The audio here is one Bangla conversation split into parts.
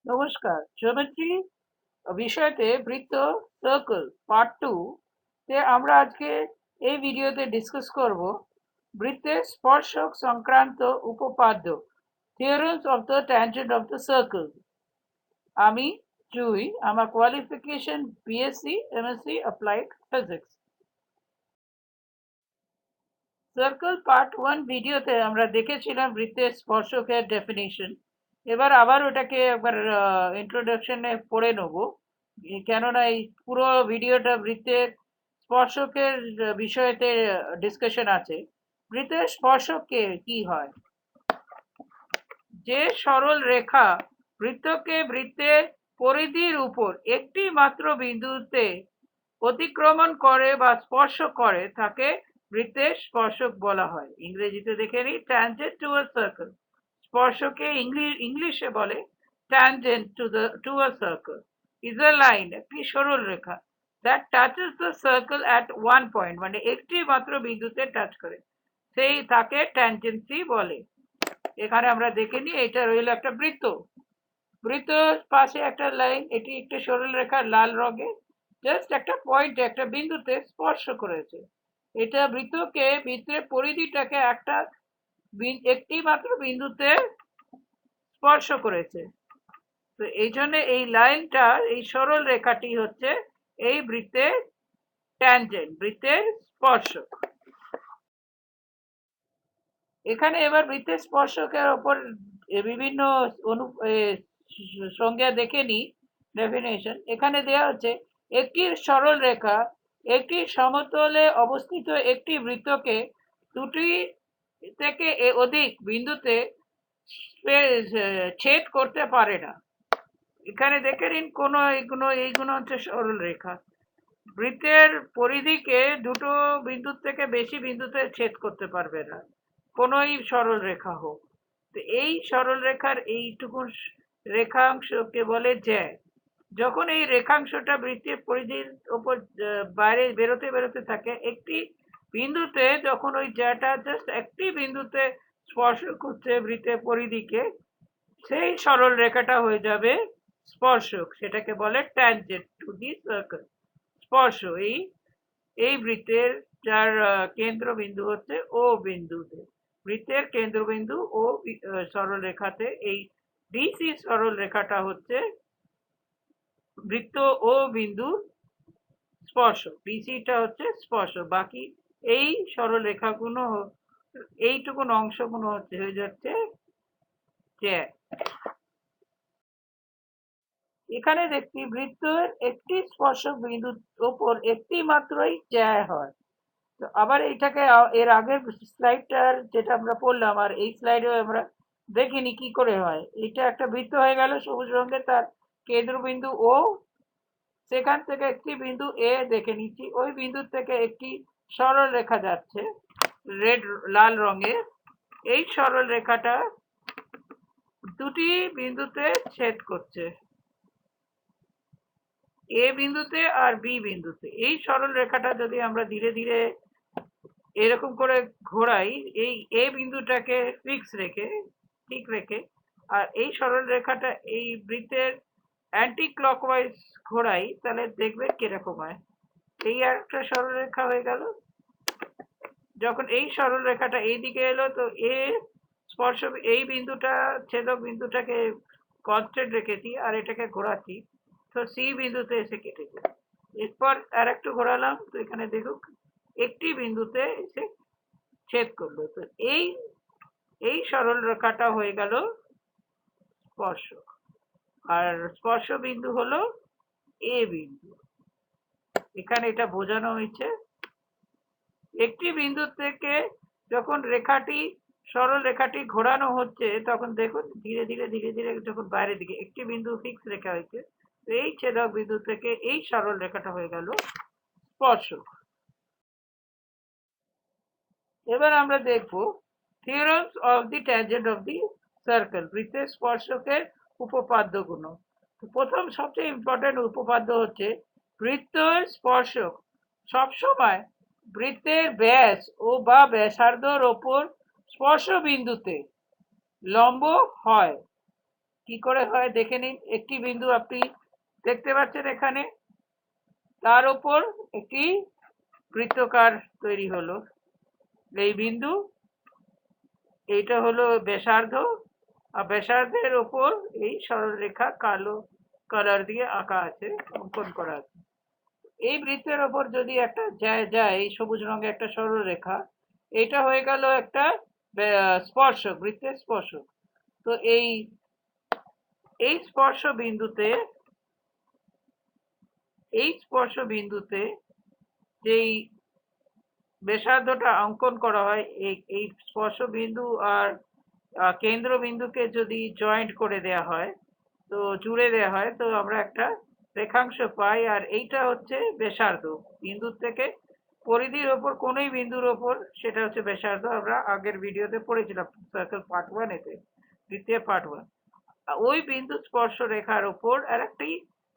নমস্কার, জিওমেট্রি বিষয়তে বৃত্ত সার্কেল পার্ট 2 তে আমরা আজকে এই ভিডিওতে ডিসকাস করব বৃত্তের স্পর্শক সংক্রান্ত উপপাদ্য, theorems of the tangent of the circle. আমি জুই, আমার qualification BSc MSc applied physics. Circle part 1 ভিডিওতে আমরা দেখেছিলাম বৃত্তের স্পর্শকের ডেফিনিশন। এবার আবার ওটাকে একবার ইন্ট্রোডাকশনে পড়ে নেব, কেননা এই পুরো ভিডিওটা বৃত্তের স্পর্শকের বিষয়তে ডিসকাশন আছে। বৃত্তের স্পর্শক কি হয়? যে সরল রেখা বৃত্তকে বৃত্তের পরিধির উপর একটি মাত্র বিন্দুতে অতিক্রমণ করে বা স্পর্শ করে তাকে বৃত্তের স্পর্শক বলা হয়। ইংরেজিতে দেখে নিই, ট্যানজেন্ট টু আ সার্কেল। স্পর্শকে ইংলিশে বলে tangent to a circle is a line, একটি সরল রেখা that touches the circle at one point, মানে একটি মাত্র বিন্দুতে টাচ করে, সেই তাকে ট্যানজেন্সি বলে। এখানে আমরা দেখে নিই, এটা রইল একটা বৃত্ত। বৃত্তর পাশে একটা লাইন, এটি একটা সরল রেখা লাল রঙে জাস্ট একটা পয়েন্টে একটা বিন্দুতে স্পর্শ করেছে। এটা বৃত্তকে বৃত্তের পরিধিটাকে একটি মাত্র বিন্দুতে স্পর্শ করেছে। তো এই জন্য এই লাইনটা, এই সরল রেখাটি হচ্ছে এই বৃত্তের ট্যানজেন্ট, বৃত্তের স্পর্শক। এখানে এবার বৃত্তের স্পর্শকের ওপর বিভিন্ন সংজ্ঞা দেখে নিই, ডেফিনেশন। এখানে দেওয়া হচ্ছে একটি সরল রেখা একটি সমতলে অবস্থিত একটি বৃত্তকে দুটি থেকে অধিক বিন্দুতে ছেদ করতে পারে না। এখানে দেখে নিন, এইগুলো হচ্ছে সরল রেখা। বৃত্তের পরিধিকে দুটো বিন্দু থেকে বেশি বিন্দুতে ছেদ করতে পারবে না, কোনোই সরল রেখা হোক। তো এই সরল রেখার এইটুকু রেখাংশকে বলে জ্যা। যখন এই রেখাংশটা বৃত্তের পরিধির ওপর বাইরে বেরোতে বেরোতে থাকে, একটি বিন্দুতে যখন ওই জ্যাটা জাস্ট একটি বিন্দুতে স্পর্শ করছে বৃত্তের পরিধিকে, সেই সরল রেখাটা হয়ে যাবে স্পর্শক, সেটাকে বলে ট্যানজেন্ট টু দি সার্কেল। স্পর্শ এই এই বৃত্তের যার কেন্দ্রবিন্দু হচ্ছে ও বিন্দুতে, বৃত্তের কেন্দ্রবিন্দু ও সরল রেখাতে এই ডিসি সরল রেখাটা হচ্ছে বৃত্ত ও বিন্দুর স্পর্শক। ডিসিটা হচ্ছে স্পর্শক, বাকি এই সরল রেখাগুলো, এইটুকুন অংশগুলো হয়ে যাচ্ছে জ্যা। এখানে দেখছি বৃত্তের একটি স্পর্শক বিন্দুর ওপর একটি মাত্রই জ্যা হয়। তো আবার এইটাকে এর আগের স্লাইডটার যেটা আমরা পড়লাম, আর এই স্লাইডে আমরা দেখিনি কি করে হয়। এটা একটা বৃত্ত হয়ে গেল সবুজ রঙের, তার কেন্দ্রবিন্দু ও, সেখান থেকে একটি বিন্দু এ দেখে নিচ্ছি, ওই বিন্দু থেকে একটি সরল রেখা যাচ্ছে লাল রঙের। এই সরল রেখাটা দুটি বিন্দুতে ছেদ করছে, এ বিন্দুতে আর বি বিন্দুতে। এই সরল রেখাটা যদি আমরা ধীরে ধীরে এরকম করে ঘোরাই, এই এ বিন্দুটাকে ঠিক রেখে, আর এই সরল রেখাটা এই বৃত্তের অ্যান্টি ক্লকওয়াইজ ঘোরাই, তাহলে দেখবে কিরকম হয়। এই একটা সরল রেখা হয়ে গেল। যখন এই সরল রেখাটা এই দিকে এলো, তো এ স্পর্শ, এই বিন্দুটা ছেদক বিন্দুটাকে কনস্ট্যান্ট রেখেছি আর এটাকে ঘোরাচ্ছি, তো সি বিন্দুতে এসে কেটেছে। এরপর আর একটু ঘোরালাম, তো এখানে দেখুক একটি বিন্দুতে এসে ছেদ করলো। তো এই এই সরল রেখাটা হয়ে গেল স্পর্শ, আর স্পর্শ বিন্দু হলো এ বিন্দু। এখানে এটা বোঝানো হয়েছে, একটি বিন্দু থেকে যখন সরল রেখাটি ঘোরানো হচ্ছে, তখন দেখুন ধীরে ধীরে ধীরে ধীরে যখন বাইরের দিকে একটি বিন্দু ফিক্স রেখা হয়েছে, তো এই ছেদক বিন্দু থেকে এই সরল রেখাটা হয়ে গেল স্পর্শক। এবার আমরা দেখব theorems of the tangent of the circle, বৃত্তের স্পর্শকের উপপাদ্যগুলো। প্রথম সবচেয়ে ইম্পর্টেন্ট উপপাদ্য হচ্ছে বৃত্তের স্পর্শক সবসময় বৃত্তের ব্যাস ও বা ব্যাসার্ধর ওপর স্পর্শ বিন্দুতে লম্ব হয়। কি করে হয় দেখে নিন। একটি বিন্দু আপনি দেখতে পাচ্ছেন এখানে, তার উপর একটি বৃত্তকার তৈরি হলো। এই বিন্দু, এইটা হলো ব্যাসার্ধ, আর ব্যাসার্ধের ওপর এই সরলরেখা কালো কালার দিয়ে আঁকা আছে, অঙ্কন করা আছে। এই বৃত্তের ওপর যদি একটা যায় এই সবুজ রঙের একটা সরলরেখা, এটা হয়ে গেল একটা স্পর্শক, বৃত্তের স্পর্শক। তো এই স্পর্শ বিন্দুতে যেই ব্যাসার্ধটা অঙ্কন করা হয়, এই স্পর্শ বিন্দু আর কেন্দ্রবিন্দুকে যদি জয়েন্ট করে দেয়া হয়, তো জুড়ে দেয়া হয়, তো আমরা একটা রেখাংশ পাই। আর এইটা হচ্ছে ব্যাসার্ধ। বিন্দুর থেকে পরিধির ওপর কোনোই বিন্দুর ওপর সেটা হচ্ছে ব্যাসার্ধ। আমরা আগের ভিডিওতে পড়েছিলাম, সার্কেল পার্ট 1 এতে, দ্বিতীয় পার্ট 1। ওই বিন্দু স্পর্শ রেখার ওপর আর একটি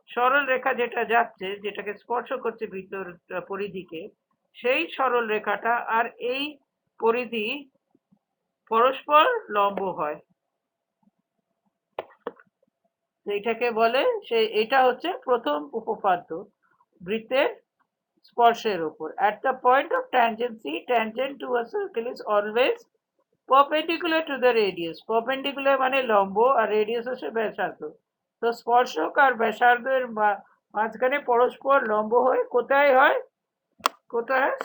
সরল রেখা যেটা যাচ্ছে, যেটাকে স্পর্শ করছে ভিতর পরিধিকে, সেই সরল রেখাটা আর এই পরিধি পরস্পর লম্ব হয়। এইটাকে বলে, এটা হচ্ছে প্রথম উপপাদ্য বৃত্তের স্পর্শের উপর। At the point of tangency, tangent to a circle is always perpendicular to the radius. Perpendicular মানে লম্ব, আর রেডিয়াস হচ্ছে ব্যাসার্ধ। তো স্পর্শক আর ব্যাসার্ধের মাঝখানে পরস্পর লম্ব হয়ে কোথায় হয়?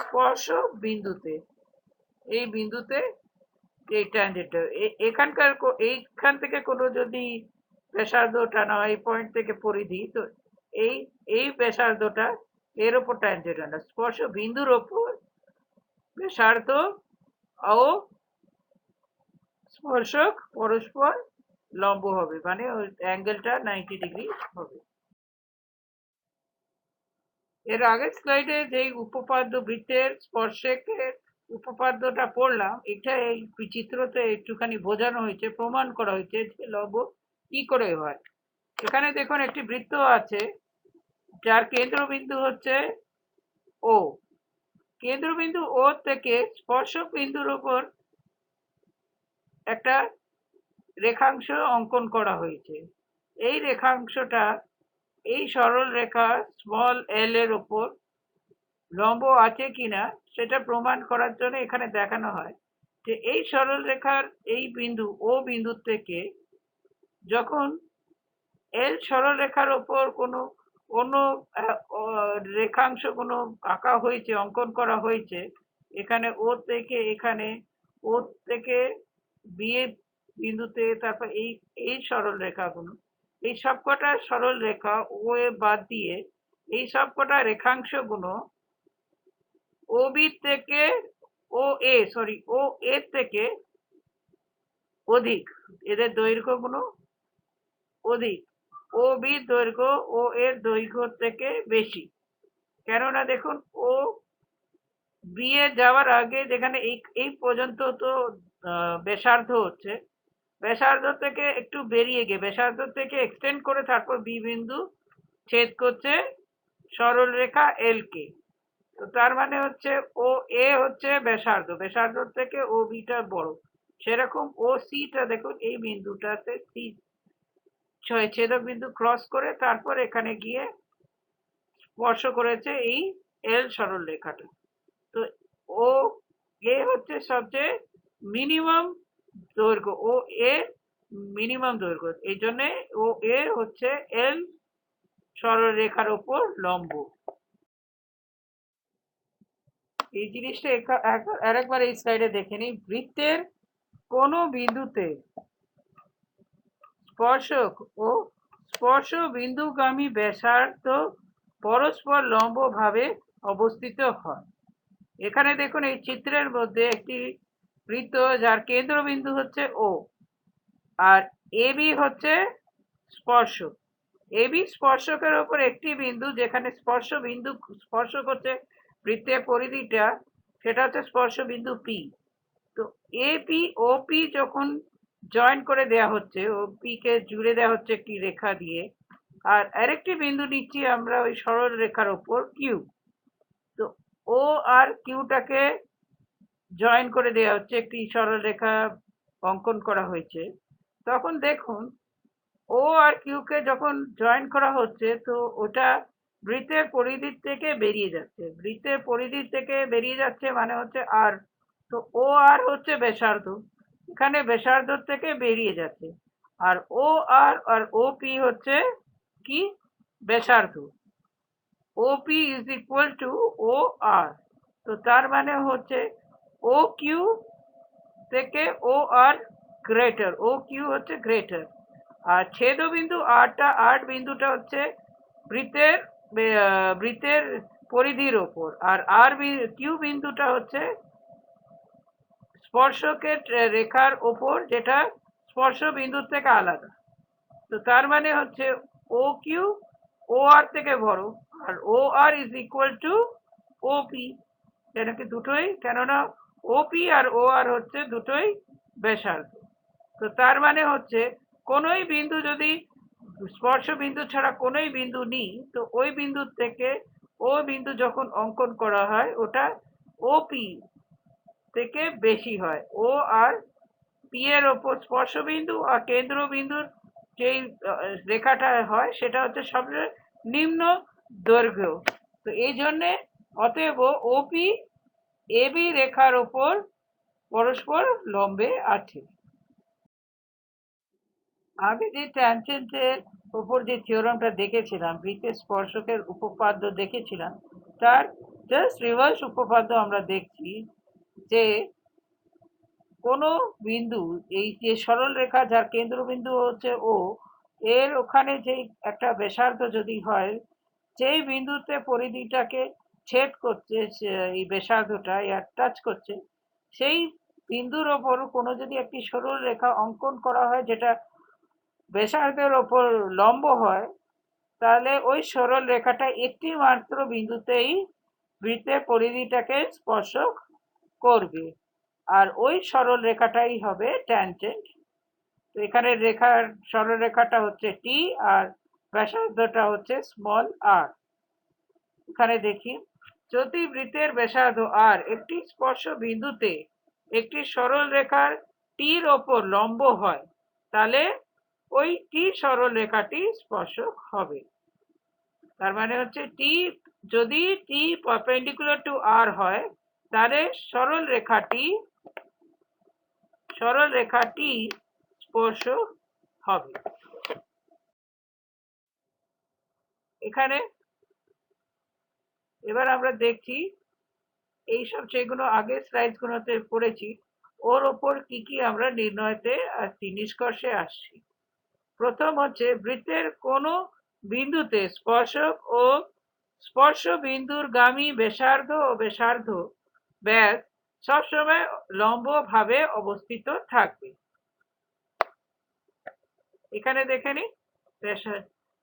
স্পর্শ বিন্দুতে। এই বিন্দুতে এই ট্যানজেন্টটা এইখান থেকে কোনো যদি ব্যাসার্ধ টানা হয়, এই পয়েন্ট থেকে পরিধি, তো এই ব্যাসার্ধটা এর ওপর ট্যানজেন্ট আনা, স্পর্শ বিন্দুর ওপর ব্যাসার্ধ ও স্পর্শক পরস্পর লম্ব হবে, মানে ওই অ্যাঙ্গেলটা 90 ডিগ্রি হবে। এর আগের স্লাইডে যেই উপপাদ্য বৃত্তের স্পর্শকের উপপাদ্যটা পড়লাম, এটা এই চিত্রতে একটুখানি বোঝানো হয়েছে, প্রমাণ করা হয়েছে যে লম্ব কি করে হয়। এখানে দেখুন একটি বৃত্ত আছে যার কেন্দ্রবিন্দু হচ্ছে ও। কেন্দ্রবিন্দু ও থেকে স্পর্শক বিন্দুর উপর একটা রেখাংশ অঙ্কন করা হয়েছে। এই রেখাংশটা এই সরল রেখা স্মল এল এর উপর লম্ব আছে কিনা সেটা প্রমাণ করার জন্য এখানে দেখানো হয় যে এই সরল রেখার এই বিন্দু ও বিন্দু থেকে যখন এল সরল রেখার ওপর কোনো রেখাংশ কোনো আঁকা হয়েছে, অঙ্কন করা হয়েছে, এখানে ও থেকে বি বিন্দুতে, তারপর এই সরল রেখাগুলো, এই সবকটা সরল রেখা ও এ বাদ দিয়ে এই সবকটা রেখাংশগুলো ও বি থেকে ও এর থেকে অধিক, এদের দৈর্ঘ্যগুলো অধিক, ও বি দৈর্ঘ্য ও এর দৈর্ঘ্য থেকে বেশি। কেননা দেখুন, ও বি এ যাওয়ার আগে যেখানে এই পর্যন্ত তো ব্যাসার্ধ হচ্ছে, ব্যাসার্ধ থেকে একটু বেরিয়ে গিয়ে ব্যাসার্ধ থেকে এক্সটেন্ড করে তারপর বি বিন্দু ছেদ করছে সরল রেখা এল কে। তো তার মানে হচ্ছে ও এ হচ্ছে ব্যাসার্ধ থেকে ও বিটা বড়। সেরকম ও সিটা দেখুন, এই বিন্দুটাতে সি ছেদক বিন্দু ক্রস করে তারপর এখানে গিয়ে স্পর্শ করেছে এই এল সরল রেখাটা। তো ও এ হচ্ছে সবচেয়ে মিনিমাম দৈর্ঘ্য, ও এ মিনিমাম দৈর্ঘ্য, এই জন্য ও এ হচ্ছে এল সরল রেখার উপর লম্ব। এই জিনিসটা আরেকবার এই স্লাইডে দেখে নিই। বৃত্তের কোন বিন্দুতে স্পর্শক ও স্পর্শ বিন্দুগামী ব্যাসার্ধ পরস্পর লম্ব ভাবে অবস্থিত হয়। এখানে দেখুন এই চিত্রের মধ্যে একটি বৃত্ত যার কেন্দ্রবিন্দু হচ্ছে ও, আর এ বি হচ্ছে স্পর্শক। এ বি স্পর্শকের ওপর একটি বিন্দু যেখানে স্পর্শ করছে বৃত্তের পরিধিটা, সেটা হচ্ছে স্পর্শ বিন্দু পি। তো এ পি ও পি যখন জয়েন করে দেয়া হচ্ছে, ও পি কে জুড়ে দেওয়া হচ্ছে একটি রেখা দিয়ে, আর আরেকটি বিন্দু নিচ্ছি আমরা ওই সরল রেখার ওপর কিউ। তো ও আর কিউটাকে জয়েন করে দেওয়া হচ্ছে, একটি সরল রেখা অঙ্কন করা হয়েছে। তখন দেখুন ও আর কিউ কে যখন জয়েন করা হচ্ছে তো ওটা বৃত্তের পরিধির থেকে বেরিয়ে যাচ্ছে, বৃত্তের পরিধির থেকে বেরিয়ে যাচ্ছে মানে হচ্ছে আর, তো ও আর হচ্ছে ব্যাসার্ধ, এখানে ব্যাসার্ধ থেকে বেরিয়ে যাচ্ছে, আর ও আর ও পি হচ্ছে কি, ব্যাসার্ধ। ওপি ইজ ইকুয়াল টু ও আর, তো তার মানে হচ্ছে ও কিউ থেকে ও আর গ্রেটার, ও কিউ হচ্ছে গ্রেটার, আর ছেদবিন্দু আট বিন্দুটা হচ্ছে বৃত্তের বৃত্তের পরিধির ওপর, আর কিউ বিন্দুটা হচ্ছে স্পর্শকের রেখার ওপর, যেটা স্পর্শ বিন্দুর থেকে আলাদা। তো তার মানে হচ্ছে ও কিউ ও আর থেকে বড়, আর ও আর ইজ ইকুয়াল টু ওপি, কেন কি দুটোই, কেননা ওপি আর ও আর হচ্ছে দুটোই ব্যাসার্ধ। তো তার মানে হচ্ছে কোনোই বিন্দু যদি স্পর্শ বিন্দু ছাড়া কোনোই বিন্দু নিই, তো ওই বিন্দু থেকে ও বিন্দু যখন অঙ্কন করা হয় ওটা ওপি থেকে বেশি হয়। ও আর পি এর ওপর স্পর্শ বিন্দু আর কেন্দ্র বিন্দুর যেই রেখাটা হয় সেটা হচ্ছে সবচেয়ে নিম্ন দৈর্ঘ্য। তো এই জন্যে অতএব ওপি এবি রেখার ওপর পরস্পর লম্বে আছে। আগে যে ট্যানজেন্টের উপর যে থিওরামটা দেখেছিলাম, বৃত্তের স্পর্শকের উপপাদ্য দেখেছিলাম, তার জাস্ট রিভার্স উপপাদ্য আমরা দেখছি যে কোনো বিন্দু, এই যে সরল রেখা যার কেন্দ্রবিন্দু হচ্ছে ও, এর ওখানে যে একটা ব্যাসার্ধ যদি হয়, যেই বিন্দুতে পরিধিটাকে ছেদ করছে, এই ব্যাসার্ধটা টাচ করছে, সেই বিন্দুর ওপর কোনো যদি একটি সরল রেখা অঙ্কন করা হয় যেটা ব্যাসার্ধের ওপর লম্ব হয়, তাহলে ওই সরল রেখাটা একটি মাত্র বিন্দুতেই বৃত্তের পরিধিটাকে স্পর্শ করবে, আর ওই সরল রেখাটাই হবে ট্যানজেন্ট। তো এখানে সরল রেখাটা হচ্ছে টি আর ব্যাসার্ধটা হচ্ছে স্মল আর। এখানে দেখি, যদি বৃত্তের ব্যাসার্ধ আর একটি স্পর্শ বিন্দুতে একটি সরল রেখার টির ওপর লম্ব হয়, তাহলে ওই টি সরল রেখাটি স্পর্শক হবে। তার মানে হচ্ছে টি, যদি টি পারপেন্ডিকুলার টু আর হয়, তাহলে সরল রেখাটি স্পর্শ হবে। এখানে এবার আমরা দেখছি এইসব যেগুলো আগের স্লাইড গুলোতে পড়েছি, ওর ওপর কি কি আমরা নির্ণয়তে আসছি, নিষ্কর্ষে আসছি। প্রথম হচ্ছে বৃত্তের কোনো বিন্দুতে স্পর্শক ও স্পর্শ বিন্দুর গামী ব্যাসার্ধ ও ব্যাসার্ধ ব্যাস সবসময় লম্ব ভাবে অবস্থিত থাকবে। এখানে দেখে নি,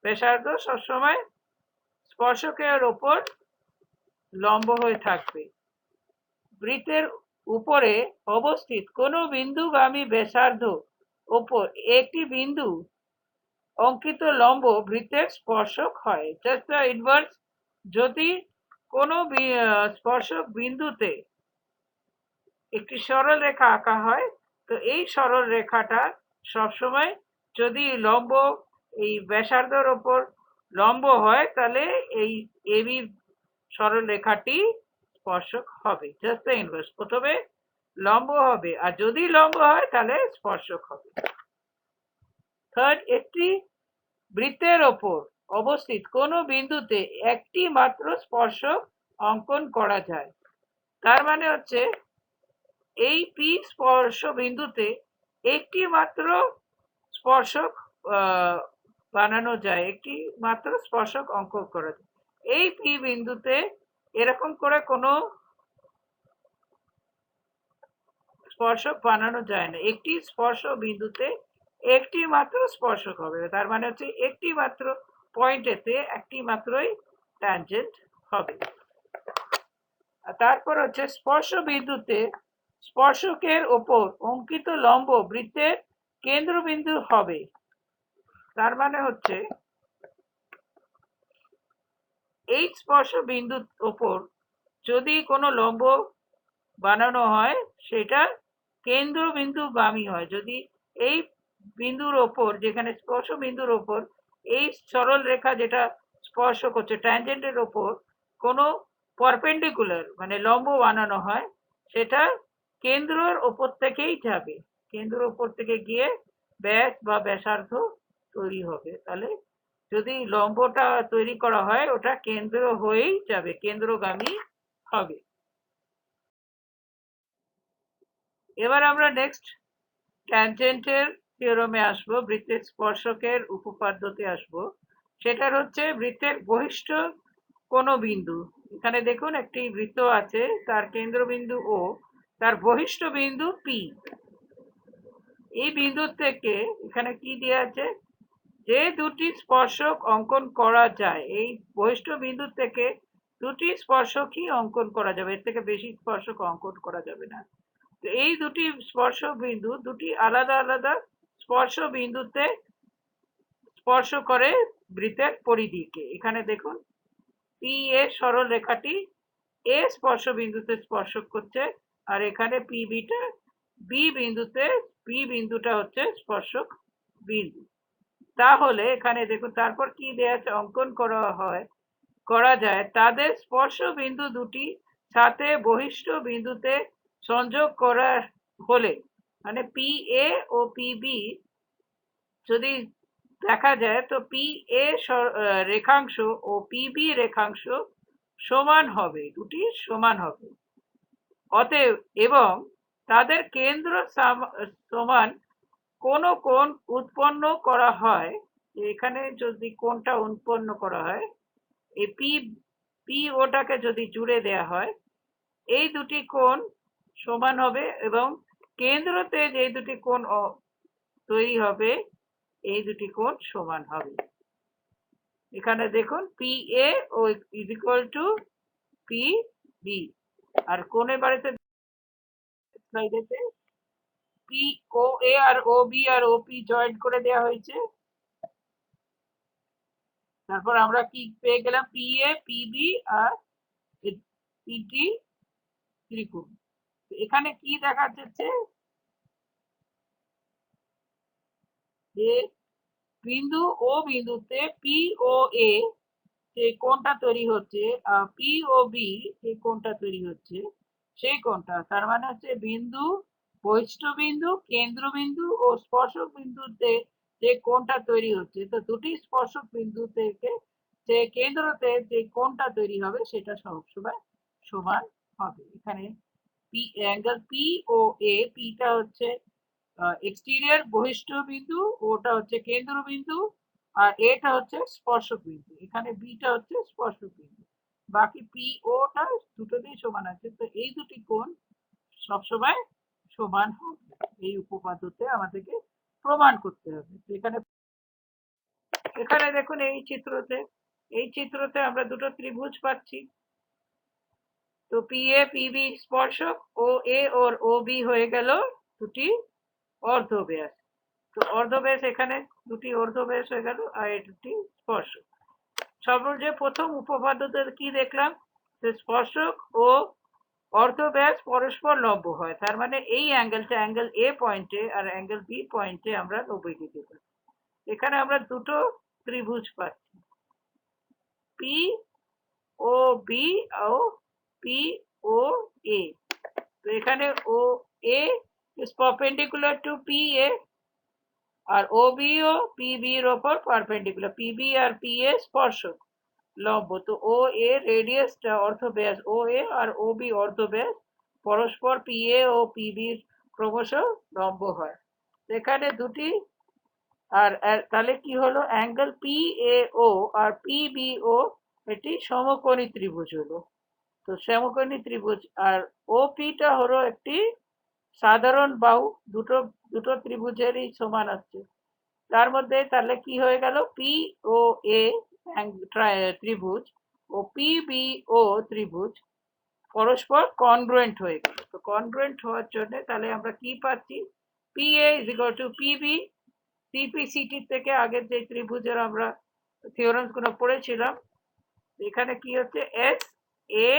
ব্যাসার্ধ সবসময় স্পর্শকের ওপর লম্ব হয়ে থাকবে। বৃত্তের উপরে অবস্থিত কোনো বিন্দুগামী ব্যাসার্ধ ওপর একটি বিন্দু অঙ্কিত লম্ব বৃত্তের স্পর্শক হয়। জাস্ট দ্য ইনভার্স, যদি কোনো স্পর্শক বিন্দুতে একটি সরল রেখা আঁকা হয়, তো এই সরল রেখাটা সবসময় যদি লম্ব এই ব্যাসার্ধের ওপর লম্ব হয়, তাহলে এই এবি সরল রেখাটি স্পর্শক হবে। জাস্ট দ্য ইনভার্স, প্রথমে লম্ব হবে আর যদি লম্ব হয় তাহলে স্পর্শক হবে। থার্ড, একটি বৃত্তের ওপর অবস্থিত কোনো বিন্দুতে একটি মাত্র স্পর্শক অঙ্কন করা যায়। তার মানে হচ্ছে এই পি স্পর্শ বিন্দুতে একটি মাত্র স্পর্শক বানানো যায়, একটি মাত্র স্পর্শক অঙ্কন করা যায়। এই পি বিন্দুতে এরকম করে কোনো স্পর্শক বানানো যায় না, একটি স্পর্শ বিন্দুতে একটি মাত্র স্পর্শক হবে। তার মানে হচ্ছে একটি মাত্র পয়েন্টেতে একটি মাত্রই ট্যানজেন্ট হবে। তারপর হচ্ছে স্পর্শ বিন্দুতে স্পর্শকের ওপর অঙ্কিত লম্ব বৃত্তের কেন্দ্রবিন্দু হবে। তার মানে হচ্ছে এই স্পর্শ বিন্দুর ওপর যদি কোনো লম্ব বানানো হয়, সেটা কেন্দ্রবিন্দু গামী হয়। যদি এই বিন্দুর ওপর, যেখানে স্পর্শ বিন্দুর ওপর এই সরল রেখা যেটা স্পর্শ করছে ট্যানজেন্টের ওপর কোনো পারপেন্ডিকুলার মানে লম্ব বানানো হয়, সেটা কেন্দ্রর ওপর থেকেই যাবে, কেন্দ্রের ওপর থেকে গিয়ে ব্যাস বা ব্যাসার্ধ তৈরি হবে। তাহলে যদি লম্বটা তৈরি করা হয় ওটা কেন্দ্র হয়েই যাবে, কেন্দ্রগামী হবে। এবার আমরা নেক্সট ট্যানজেন্টের থিওরেমে আসবো, বৃত্তের স্পর্শকের উপপাদ্যতে আসবো। সেটার হচ্ছে বৃত্তের বহিষ্ঠ কোনো বিন্দু, এখানে দেখুন একটি বৃত্ত আছে, তার কেন্দ্রবিন্দু ও, তার বহিষ্ঠ বিন্দু পি। এই বিন্দু থেকে এখানে কি দেওয়া আছে, যে দুটি স্পর্শক অঙ্কন করা যায়, এই বহিষ্ঠ বিন্দু থেকে দুটি স্পর্শকই অঙ্কন করা যাবে, এর থেকে বেশি স্পর্শক অঙ্কন করা যাবে না। তো এই দুটি স্পর্শ বিন্দু দুটি আলাদা আলাদা স্পর্শ বিন্দুতে স্পর্শ করে বৃত্তের পরিধিকে। এখানে দেখুন পি এ সরল রেখাটি এ স্পর্শ বিন্দুতে স্পর্শ করছে, আর এখানে পি বিটা বি বিন্দুতে, বি বিন্দুটা হচ্ছে স্পর্শক বিন্দু। তাহলে এখানে দেখুন তারপর কি দেয়া আছে, অঙ্কন করা যায় তাদের স্পর্শ বিন্দু দুটি সাথে বহিষ্ঠ বিন্দুতে সংযোগ করা হলে, মানে P A O P B যদি দেখা যায় তো পি এ রেখাংশ ও পি বি রেখাংশ সমান হবে, দুটি সমান হবে। অতএব এবং তাদের কেন্দ্র সমান কোন কোণ উৎপন্ন করা হয়, এখানে যদি কোণটা উৎপন্ন করা হয়, এই পি ওটাকে যদি জুড়ে দেয়া হয়, এই দুটি কোণ সমান হবে এবং কেন্দ্রতে যে দুটি কোণ তৈরি হবে এই দুটি কোণ সমান হবে। এখানে দেখুন P A O is equal to P B, আর কোণের বাড়িতে স্লাইডেতে পি ও এ আর ও বি আর ও পি জয়েন্ট করে দেওয়া হয়েছে। তারপর আমরা কি পেয়ে গেলাম, পি এ পি বি আর পিটি ত্রিকোণ। এখানে কি দেখা যাচ্ছে, যে বিন্দু ও বিন্দুতে পি ও এ যে কোণটা তৈরি হচ্ছে, পি ও বি যে কোণটা তৈরি হচ্ছে, সেই কোণটা তার মানে হচ্ছে বিন্দু, বহিষ্ঠ বিন্দু, কেন্দ্রবিন্দু ও স্পর্শক বিন্দুতে যে কোণটা তৈরি হচ্ছে, তো দুটি স্পর্শক বিন্দু থেকে যে কেন্দ্রতে যে কোণটা তৈরি হবে সেটা সবসময় সমান হবে। এখানে পি অ্যাঙ্গেল পি ও এ, পিটা হচ্ছে এক্সটেরিয়র বহিষ্ঠ বিন্দু, ওটা হচ্ছে কেন্দ্রবিন্দু, আর এটা হচ্ছে স্পর্শক বিন্দু, এখানে বিটা হচ্ছে স্পর্শক বিন্দু, বাকি পি ওটা দুটোতেই সমান আছে। তো এই দুটি কোণ সবসময় সমান হবে, এই উপপাদ্যতে আমাদেরকে প্রমাণ করতে হবে। এখানে এখানে দেখুন এই চিত্রতে আমরা দুটো ত্রিভুজ পাচ্ছি। তো পি এ পি বি স্পর্শক, ও এ ওর ও বি হয়ে গেল দুটি অর্ধব্যাস। তো অর্ধব্যাস এখানে দুটি অর্ধব্যাস হয়ে গেল, আর এই দুটি স্পর্শক। সর্বজে প্রথম উপপাদ্যতে কি দেখলাম, যে স্পর্শক ও অর্ধব্যাস পরস্পর লম্ব হয়, তার মানে এই অ্যাঙ্গেলটা অ্যাঙ্গেল এ পয়েন্টে আর অ্যাঙ্গেল বি পয়েন্টে আমরা 90 ডিগ্রি পাচ্ছি। এখানে আমরা দুটো ত্রিভুজ পাচ্ছি, পি ও বি ও পি ও এ। তো এখানে O A is perpendicular to P A, আর ও বি ও পি বি এর ওপর পারপেন্ডিকুলার, পি বি আর পি এ স্পর্শক লম্ব। তো ও এ রেডিয়াসটা অর্ধব্যাস ও এ আর ও বি অর্ধব্যাস, পরস্পর P A O P B ক্রমশ লম্ব হয়। এখানে দুটি, আর তাহলে কি হলো, অ্যাঙ্গেল পি এ ও আর পি বি ও এটি সমকোণী ত্রিভুজ হলো। তো সমকোণী ত্রিভুজ, আর ও পিটা হলো একটি সাধারণ বাহু, দুটো দুটো ত্রিভুজেরই সমান আছে। তার মধ্যে তাহলে কি হয়ে গেল, পি ও এ ত্রিভুজ ও পি বি ও ত্রিভুজ পরস্পর কনগ্রুয়েন্ট হয়ে গেল। তো কনগ্রুয়েন্ট হওয়ার জন্য তাহলে আমরা কি পাচ্ছি, P A is equal to P B. CPCT থেকে আগের যে ত্রিভুজের আমরা থিওরেমস গুলো পড়েছিলাম, এখানে কি হচ্ছে এস এ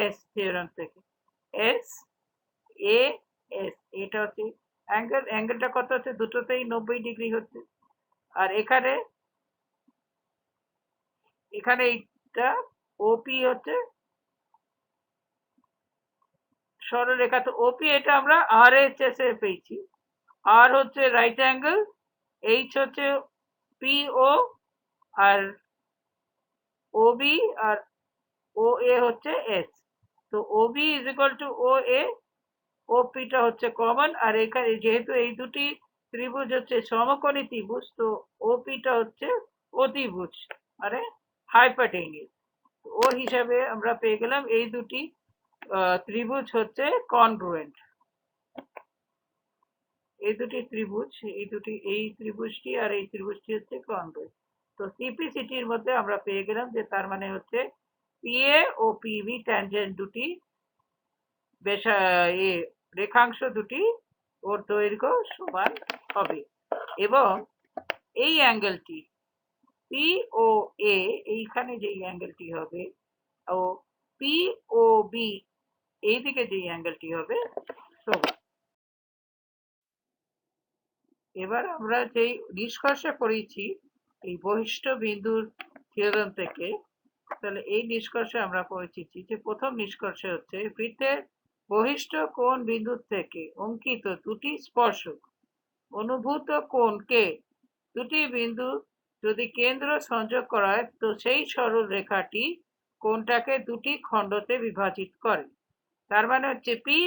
এস থিওরেম থেকে, এস এ এস এটা হচ্ছে অ্যাঙ্গেলটা কত হচ্ছে, দুটোতেই 90 ডিগ্রি হচ্ছে। আর এখানে এইটা ওপি হচ্ছে সরলরেখা। তো ওপি এটা আমরা আর এইচ এস এ পেয়েছি। আর হচ্ছে রাইট অ্যাঙ্গেল, এইচ হচ্ছে পিও, আর ওবি আর ও এ হচ্ছে এস। তো ওবি ইজ ইকুয়াল টু ও এ, ওপিটা হচ্ছে কমন। আর এখানে যেহেতু এই দুটি ত্রিভুজ হচ্ছে সমকোণী ত্রিভুজ, তো ওপিটা হচ্ছে অতিভুজ মানে হাইপাটেনিস। ও হিসাবে আমরা পেয়ে গেলাম এই দুটি ত্রিভুজ হচ্ছে কনগ্রুয়েন্ট। এই দুটি ত্রিভুজ, এই ত্রিভুজটি আর এই ত্রিভুজটি হচ্ছে কনগ্রুয়েন্ট। তো সিপিসিটির মধ্যে আমরা পেয়ে গেলাম যে তার মানে হচ্ছে পিএ ও পিবি ট্যানজেন্ট দুটি রেখাংশ দুটি ওর দৈর্ঘ্য সমান হবে। এবং এই অ্যাঙ্গেলটি পি ও এ, এইখানে যে অ্যাঙ্গেলটি হবে, ও পি ও বি এইদিকে যে অ্যাঙ্গেলটি হবে সমান। এবার আমরা যেই নিষ্কর্ষ করেছি এই বহিষ্ঠ বিন্দুর থিওরেম থেকে, তাহলে এই নিষ্কর্ষে আমরা পৌঁছেছি যে প্রথম নিষ্কর্ষ হচ্ছে বৃত্তের বহিষ্ঠ কোণ বিন্দু থেকে অঙ্কিত দুটি স্পর্শক অনুভূত কোণকে দুটি বিন্দু যদি কেন্দ্র সংযোগ করা হয়, তো সেই সরল রেখাটি কোণটাকে দুটি খণ্ডতে বিভাজিত করে। তার মানে হচ্ছে পি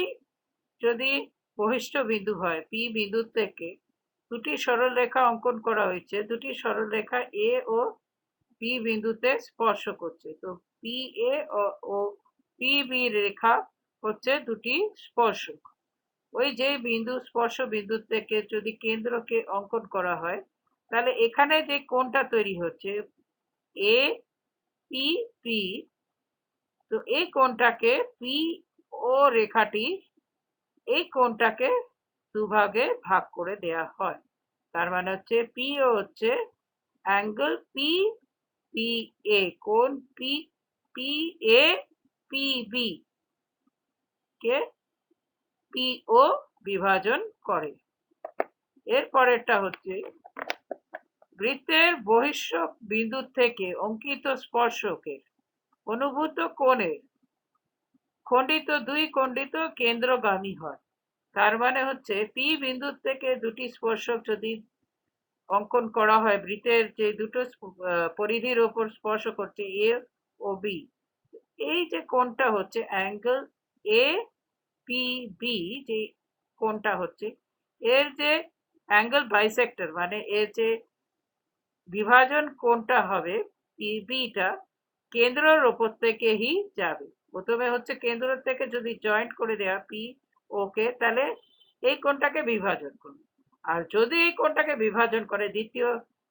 যদি বহিষ্ঠ বিন্দু হয়, পি বিন্দু থেকে দুটি সরল রেখা অঙ্কন করা হয়েছে, দুটি সরল রেখা এ ও পি বিন্দুতে স্পর্শ করছে। তো P A O P B রেখা হচ্ছে দুটি স্পর্শক। ওই যে বিন্দু স্পর্শ বিন্দু থেকে যদি কেন্দ্রকে অঙ্কন করা হয়, তাহলে এখানে যে কোণটা তৈরি হচ্ছে এ পি পি, তো এই কোণটাকে পি ও রেখাটি এই কোণটাকে দুভাগে ভাগ করে দেয়া হয়। তার মানে হচ্ছে পিও হচ্ছে অ্যাঙ্গেল পি পি এ, কোণ P P A P B কে পিও বিভাজন করে। এর পরেরটা হচ্ছে বৃত্তের বহিঃস্থ বিন্দু থেকে অঙ্কিত স্পর্শকের অনুভূত কোণের খণ্ডিত দুই খণ্ডিত কেন্দ্রগামী হয়। তার মানে হচ্ছে পি বিন্দু থেকে দুটি স্পর্শক যদি অঙ্কন করা হয়, বৃত্তের যে দুটো পরিধির ওপর স্পর্শ করছে এ ও বি, এই যে কোণটা হচ্ছে অ্যাঙ্গেল এ পি বি, যে কোণটা হচ্ছে এর যে অ্যাঙ্গেল বাইসেক্টর মানে এর যে বিভাজন কোণটা হবে পিবিটা কেন্দ্রের ওপর থেকেই যাবে। প্রথমে হচ্ছে কেন্দ্র থেকে যদি জয়েন্ট করে দেওয়া পি ওকে, তাহলে এই কোণটাকে বিভাজন করবে। আর যদি এই কোণটাকে বিভাজন করে, দ্বিতীয়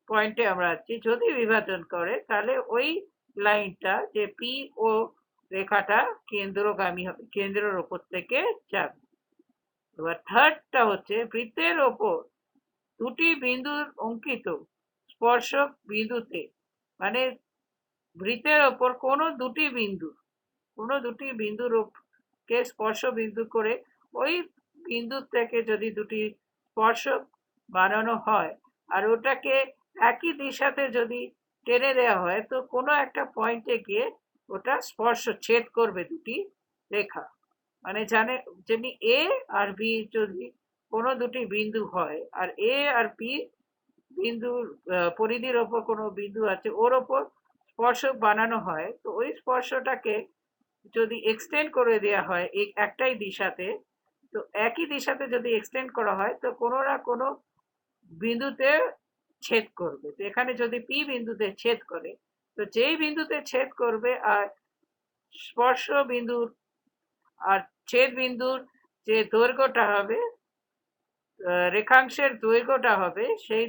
পয়েন্টে আমরা আছি, যদি বিভাজন করে তাহলে ওই লাইনটা যে পি ও রেখাটা কেন্দ্রগামী হবে, কেন্দ্রের ওপর থেকে যাবে। এবার থার্ডটা হচ্ছে বৃত্তের ওপর দুটি বিন্দুর অঙ্কিত স্পর্শক বিন্দুতে, মানে বৃত্তের ওপর কোনো দুটি বিন্দুর কে স্পর্শ বিন্দু করে ওই বিন্দু থেকে যদি দুটি স্পর্শক বানানো হয়, আর ওটাকে একই দিশাতে যদি টেনে দেওয়া হয়, তো কোনো একটা পয়েন্টে গিয়ে ওটা স্পর্শ ছেদ করবে দুটি রেখা। মানে যেমনি এ আর বি যদি কোনো দুটি বিন্দু হয়, আর এ আর বি বিন্দুর পরিধির ওপর কোনো বিন্দু আছে, ওর ওপর স্পর্শক বানানো হয়, তো ওই স্পর্শটাকে যদি এক্সটেন্ড করে দেওয়া হয় একটাই দিশাতে, তো একই দিশাতে যদি এক্সটেন্ড করা হয়, তো কোনো না কোনো বিন্দুতে ছেদ করবে। তো এখানে যদি পি বিন্দুতে ছেদ করে, তো যেই বিন্দুতে ছেদ করবে আর স্পর্শ বিন্দুর আর ছেদ বিন্দুর যে দৈর্ঘ্যটা হবে, রেখাংশের দৈর্ঘ্যটা হবে সেই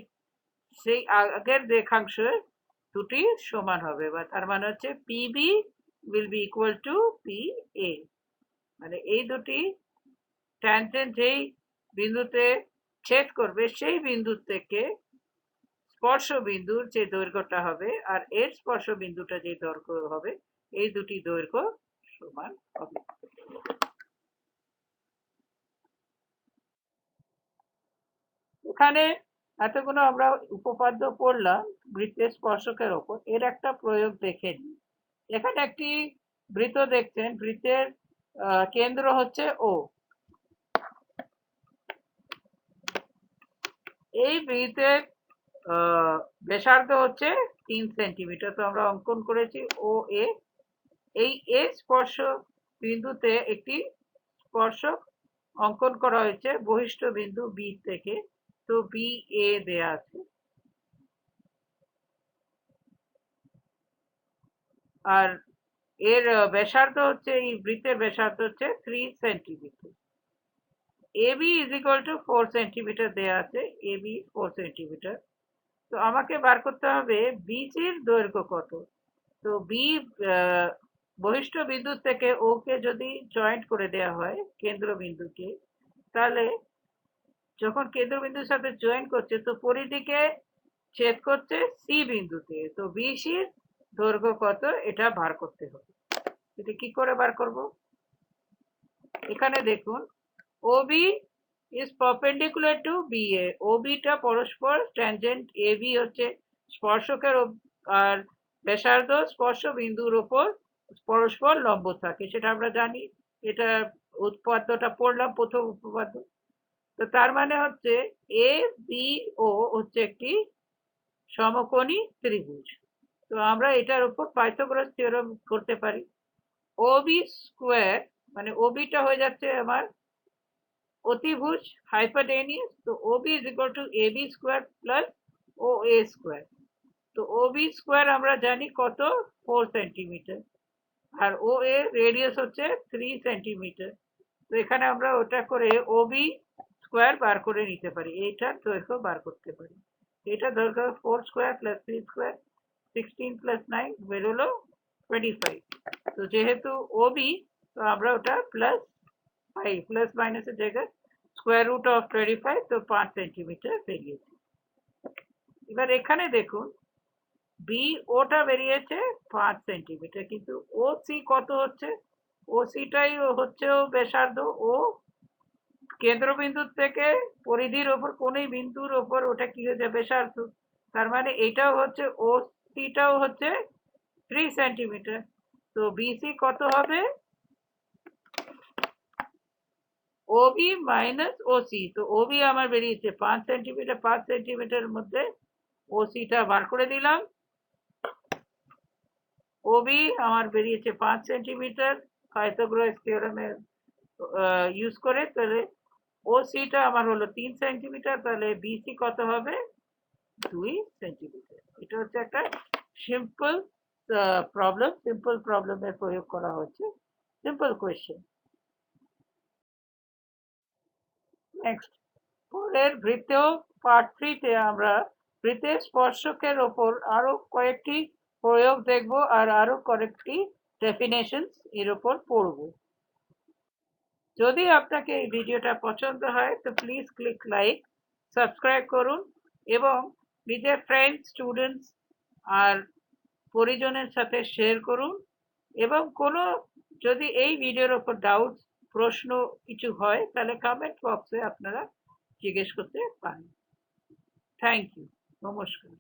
সেই আগের রেখাংশের দুটি সমান হবে। বা তার মানে হচ্ছে PB will be equal to PA, মানে এই দুটি ট্যানজেন্ট যেই বিন্দুতে ছেদ করবে সেই বিন্দু থেকে স্পর্শ বিন্দুর যে দৈর্ঘ্যটা হবে আর এর স্পর্শ বিন্দুটা যে দৈর্ঘ্য হবে, এই দুটি দৈর্ঘ্য সমান হবে। ওখানে এতগুলো আমরা উপপাদ্য পড়লাম বৃত্তের স্পর্শকের ওপর, এর একটা প্রয়োগ দেখে নিই। এখানে একটি বৃত্ত দেখছেন, বৃত্তের কেন্দ্র হচ্ছে ও। এই বৃত্তের ব্যাসার্ধ হচ্ছে 3 সেন্টিমিটার। তো আমরা অঙ্কন করেছি ও এ। এই এ স্পর্শ বিন্দুতে একটি স্পর্শক অঙ্কন করা হয়েছে বহিষ্ঠ বিন্দু বি থেকে। তো বি এ দেয়া আছে, আর এর ব্যাসার্ধ হচ্ছে, এই বৃত্তের ব্যাসার্ধ হচ্ছে 3 centimetre. AB is equal two 4 centimetre দেয়া আছে, এবি 4 সেন্টিমিটার। তো আমাকে বার করতে হবে বিসির দৈর্ঘ্য কত। তো বি বহিষ্ঠ বিন্দু থেকে ও কে যদি জয়েন্ট করে দেয়া হয় কেন্দ্রবিন্দুকে, তাহলে যখন কেন্দ্রবিন্দুর সাথে জয়েন করছে তো পরিধিকে ছেদ করছে সি বিন্দুতে। তো বিসির দৈর্ঘ্য কত এটা বার করতে হবে। এটা কি করে বার করব? এখানে দেখুন, OB is perpendicular to BA. ওবিটা পরস্পর ট্যানজেন্ট, এবি হচ্ছে স্পর্শকের আর ব্যাসার্ধ স্পর্শ বিন্দুর উপর পরস্পর লম্ব থাকে, সেটা আমরা জানি। এটা উপপাদ্যটা পড়লাম, প্রথম উপপাদ্য। তো তার মানে হচ্ছে এ বি ও হচ্ছে একটি সমকোণী ত্রিভুজ। তো আমরা এটার উপর পাইথাগোরাস থিওরেম করতে পারি। ওবি স্কোয়ার মানে ওবিটা হয়ে যাচ্ছে আমার অতিভুজ হাইপোটেনিয়াস। তো OB is equal to AB square plus O A square. তো ওবি স্কোয়ার আমরা জানি কত, 4 সেন্টিমিটার, আর ও এ রেডিয়াস হচ্ছে 3 সেন্টিমিটার। তো এখানে আমরা ওটা করে ওবি স্কোয়ার বার করে নিতে পারি, এইটার দৈর্ঘ্য বার করতে পারি। এটা দৈর্ঘ্য 4 স্কোয়ার প্লাস 3 স্কোয়ার, 16 প্লাস 9 বেরোলো 25। তো যেহেতু ওবি, তো আমরা ওটা প্লাস 5, প্লাস মাইনাসের জায়গায় স্কোয়ার রুট অফ 25, তো 5 সেন্টিমিটার বেরিয়েছে। এবার এখানে দেখুন, বি ওটা বেরিয়েছে 5 সেন্টিমিটার, কিন্তু ও সি কত হচ্ছে? ও সিটাই হচ্ছে ও ব্যাসার্ধ। ও কেন্দ্রবিন্দুর থেকে পরিধির ওপর কোন বিন্দুর ওপর ওটা কি হয়ে যাবে, ব্যাসার্ধ। তার মানে এটাও হচ্ছে, ও সিটাও হচ্ছে 3 সেন্টিমিটার। তো বিসি কত হবে? OB minus OC. তো ওবি আমার বেরিয়েছে 5 সেন্টিমিটার, 5 সেন্টিমিটারের মধ্যে ওসিটা বার করে দিলাম। ওবি আমার বেরিয়েছে 5 সেন্টিমিটার পাইথাগোরাস থিওরেমের ইউজ করে। তাহলে ওসিটা আমার হলো 3 সেন্টিমিটার, তাহলে বিসি কত হবে? 2 সেন্টিমিটার। এটা হচ্ছে একটা সিম্পল প্রবলেম, সিম্পল প্রবলেমের প্রয়োগ করা হচ্ছে, সিম্পল কোয়েশ্চেন। নেক্সট, পরের বৃত্তেও পার্ট 3 তে আমরা বৃত্তের স্পর্শকের ওপর আরো কয়েকটি প্রয়োগ দেখব, আর আরো কয়েকটি ডেফিনেশনস এর উপর পড়ব। যদি আপনাকে এই ভিডিওটা পছন্দ হয় তো প্লিজ ক্লিক লাইক, সাবস্ক্রাইব করুন এবং নিজের ফ্রেন্ড, স্টুডেন্টস আর পরিজনের সাথে শেয়ার করুন। এবং কোনো যদি এই ভিডিওর উপর ডাউট, প্রশ্ন কিছু হয় তাহলে কমেন্ট বক্সে আপনারা জিজ্ঞেস করতে পারেন। থ্যাংক ইউ, নমস্কার।